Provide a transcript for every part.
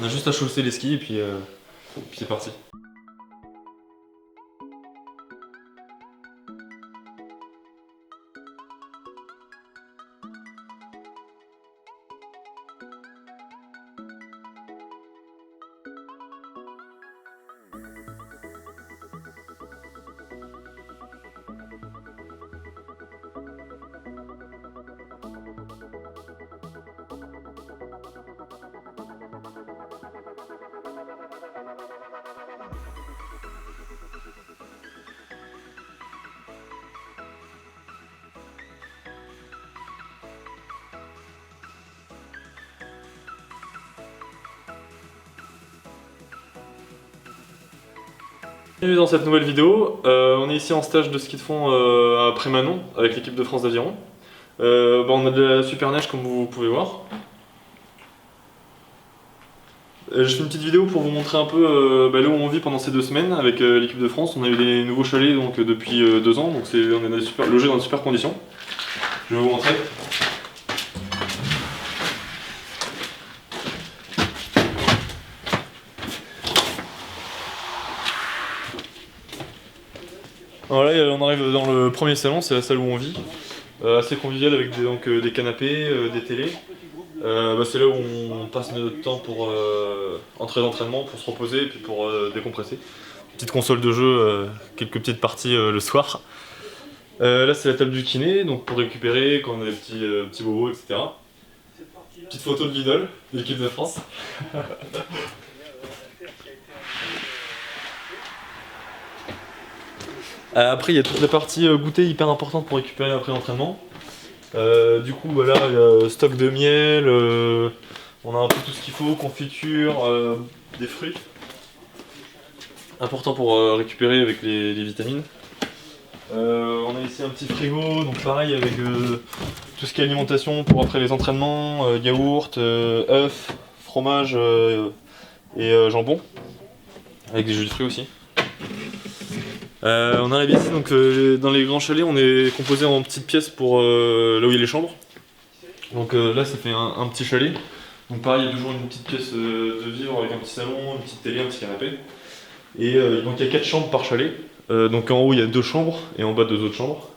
On a juste à chausser les skis et puis c'est parti. Bienvenue dans cette nouvelle vidéo. On est ici en stage de ski de fond à Prémanon avec l'équipe de France d'aviron. On a de la super neige comme vous pouvez voir. Je fais une petite vidéo pour vous montrer un peu là où on vit pendant ces 2 semaines avec l'équipe de France. On a eu des nouveaux chalets donc, depuis 2 ans, donc on est logé dans de super conditions. Je vais vous montrer. Voilà, on arrive dans le premier salon, c'est la salle où on vit. Assez convivial avec des canapés, des télés. C'est là où on passe notre temps pour entrer d'entraînement, pour se reposer et puis pour décompresser. Petite console de jeu, quelques petites parties le soir. Là c'est la table du kiné, donc pour récupérer quand on a des petits bobos, etc. Petite photo de l'idole, de l'équipe de France. Après il y a toute la partie goûter hyper importante pour récupérer après l'entraînement. Du coup voilà, il y a stock de miel, on a un peu tout ce qu'il faut, confiture, des fruits. Important pour récupérer avec les vitamines. On a ici un petit frigo, donc pareil avec tout ce qui est alimentation pour après les entraînements, yaourt, œufs, fromage et jambon. Avec des jus de fruits aussi. On arrive ici, donc dans les grands chalets, on est composé en petites pièces pour là où il y a les chambres. Donc là, ça fait un petit chalet. Donc pareil, il y a toujours une petite pièce de vivre avec un petit salon, une petite télé, un petit canapé. Et donc il y a 4 chambres par chalet. Donc en haut, il y a 2 chambres et en bas 2 autres chambres.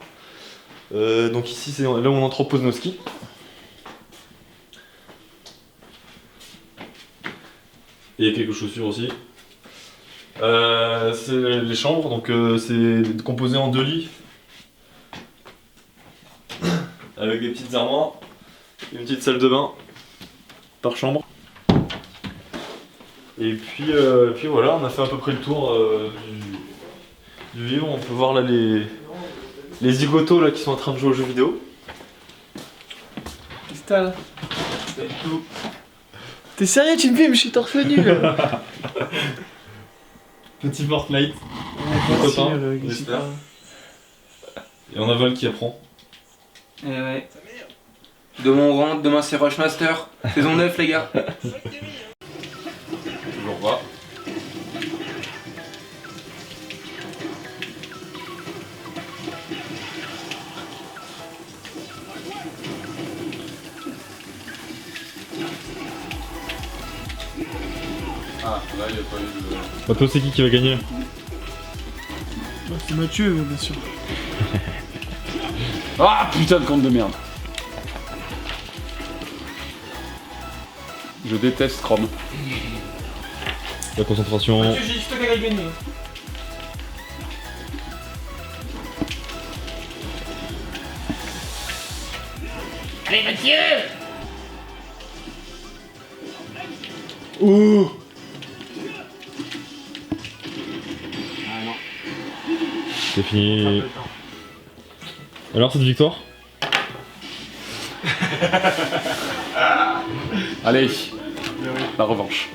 Donc ici, c'est là où on entrepose nos skis. Et il y a quelques chaussures aussi. C'est les chambres, donc c'est composé en 2 lits avec des petites armoires, une petite salle de bain par chambre. Et puis voilà, on a fait à peu près le tour du vivre. On peut voir là les zigotos là, qui sont en train de jouer aux jeux vidéo. Cristal. T'es sérieux, tu me filmes, je suis torse nu là. Petit Fortnite, mon copain, j'espère. Et on a Val qui apprend. Eh ouais. Demain on rentre, demain c'est Rushmaster, saison 9 les gars. Toujours pas. Ah, là il n'y a pas eu de... Bah toi c'est qui va gagner? C'est Mathieu, bien sûr. Ah putain de compte de merde. Je déteste Chrome. La concentration... Mathieu, j'ai dit que t'as gagné. Allez Mathieu. Ouh. C'est fini. Alors cette victoire? Allez, la revanche.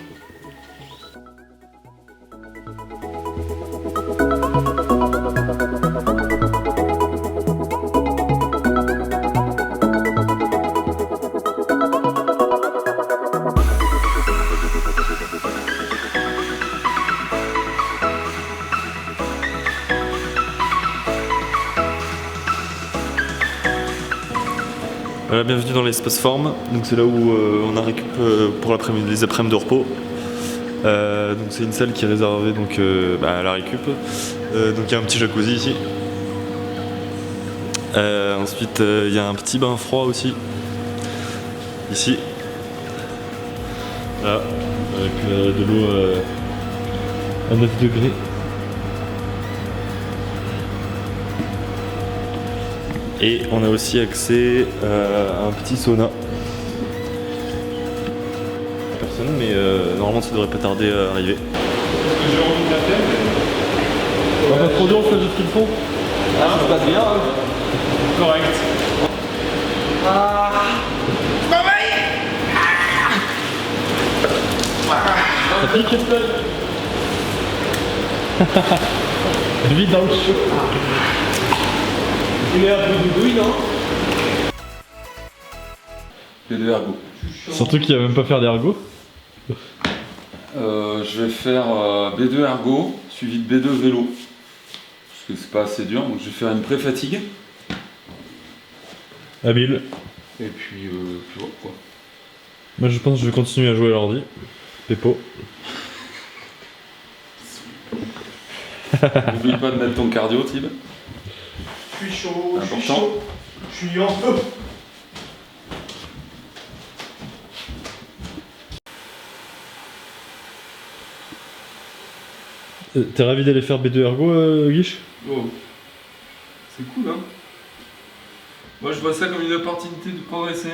Bienvenue dans l'espace forme, donc c'est là où on a récup pour les après-midi de repos. Donc c'est une salle qui est réservée donc, à la récup. Donc il y a un petit jacuzzi ici. Ensuite il y a un petit bain froid aussi. Ici. Là, avec de l'eau à 9 degrés. Et on a aussi accès à un petit sauna. Personne, mais normalement ça devrait pas tarder à arriver. On va trop dur, on fait ce qu'ils font. Ah, ça se passe bien. Hein. Correct. Ça pique. Vite dans le chaud. Il est un peu doudouille, non? B2 ergo. Surtout qu'il va même pas faire d'ergo. Je vais faire B2 ergo suivi de B2 vélo. Parce que c'est pas assez dur, donc je vais faire une pré-fatigue. Habile. Et puis voilà quoi. Moi je pense que je vais continuer à jouer à l'ordi. Pépо. N'oublie pas de mettre ton cardio, Tib. Je suis chaud, je suis Important. chaud. Je suis en feu. T'es ravi d'aller faire B2 ergo, Guiche? Oh. C'est cool, hein. Moi je vois ça comme une opportunité de progresser.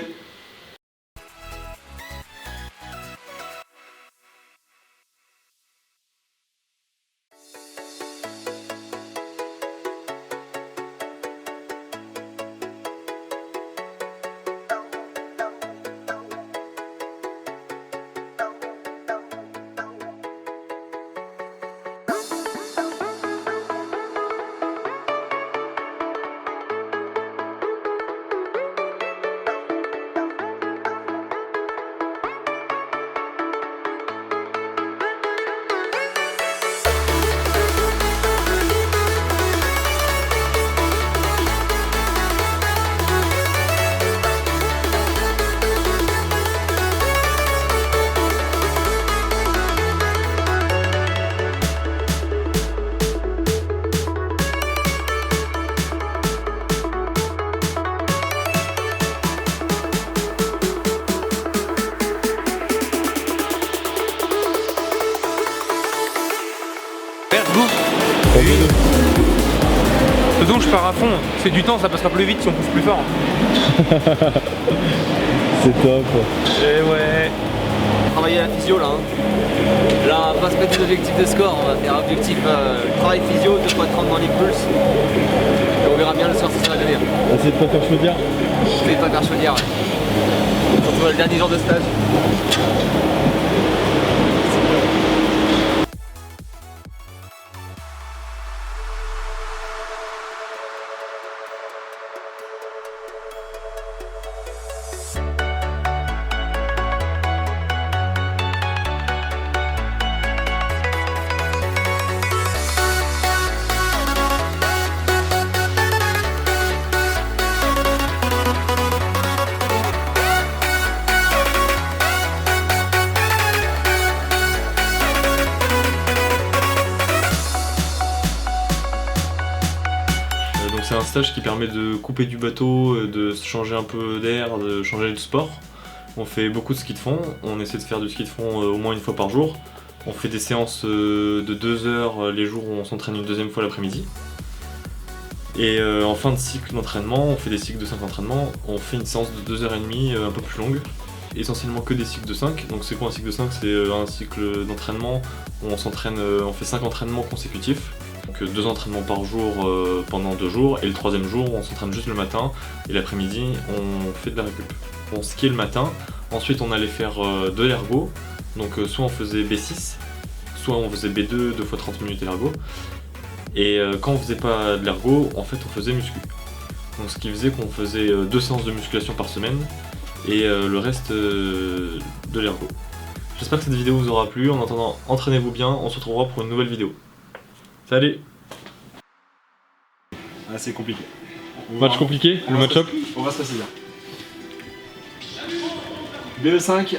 Ce dont je pars à fond, c'est du temps, ça passera plus vite si on pousse plus fort. C'est top. Et ouais. Travailler à la physio là. Hein. Là on va pas se mettre des objectifs de score, on va faire objectif travail physio, 2 x 30 dans les pulses. Et on verra bien le soir si ça va devenir. Essayez de pas faire chaudière. Je vais pas faire chaudière. Ouais. Surtout le dernier jour de stage. C'est un stage qui permet de couper du bateau, de changer un peu d'air, de changer de sport. On fait beaucoup de ski de fond, on essaie de faire du ski de fond au moins une fois par jour. On fait des séances de 2 heures les jours où on s'entraîne une deuxième fois l'après-midi. Et en fin de cycle d'entraînement, on fait des cycles de 5 entraînements, on fait une séance de 2h30 un peu plus longue. Essentiellement que des cycles de 5. Donc c'est quoi un cycle de 5? C'est un cycle d'entraînement où on s'entraîne, on fait 5 entraînements consécutifs. Donc 2 entraînements par jour pendant 2 jours, et le 3e jour on s'entraîne juste le matin, et l'après-midi on fait de la récup. On skiait le matin, ensuite on allait faire de l'ergo, donc soit on faisait B6, soit on faisait B2, 2 x 30 minutes l'ergo, et quand on faisait pas de l'ergo, en fait on faisait muscu. Donc ce qui faisait qu'on faisait 2 séances de musculation par semaine, et le reste de l'ergo. J'espère que cette vidéo vous aura plu, en attendant entraînez-vous bien, on se retrouvera pour une nouvelle vidéo. Salut. Ah, c'est compliqué. Match compliqué, le match-up. On va se passer bien. BE5.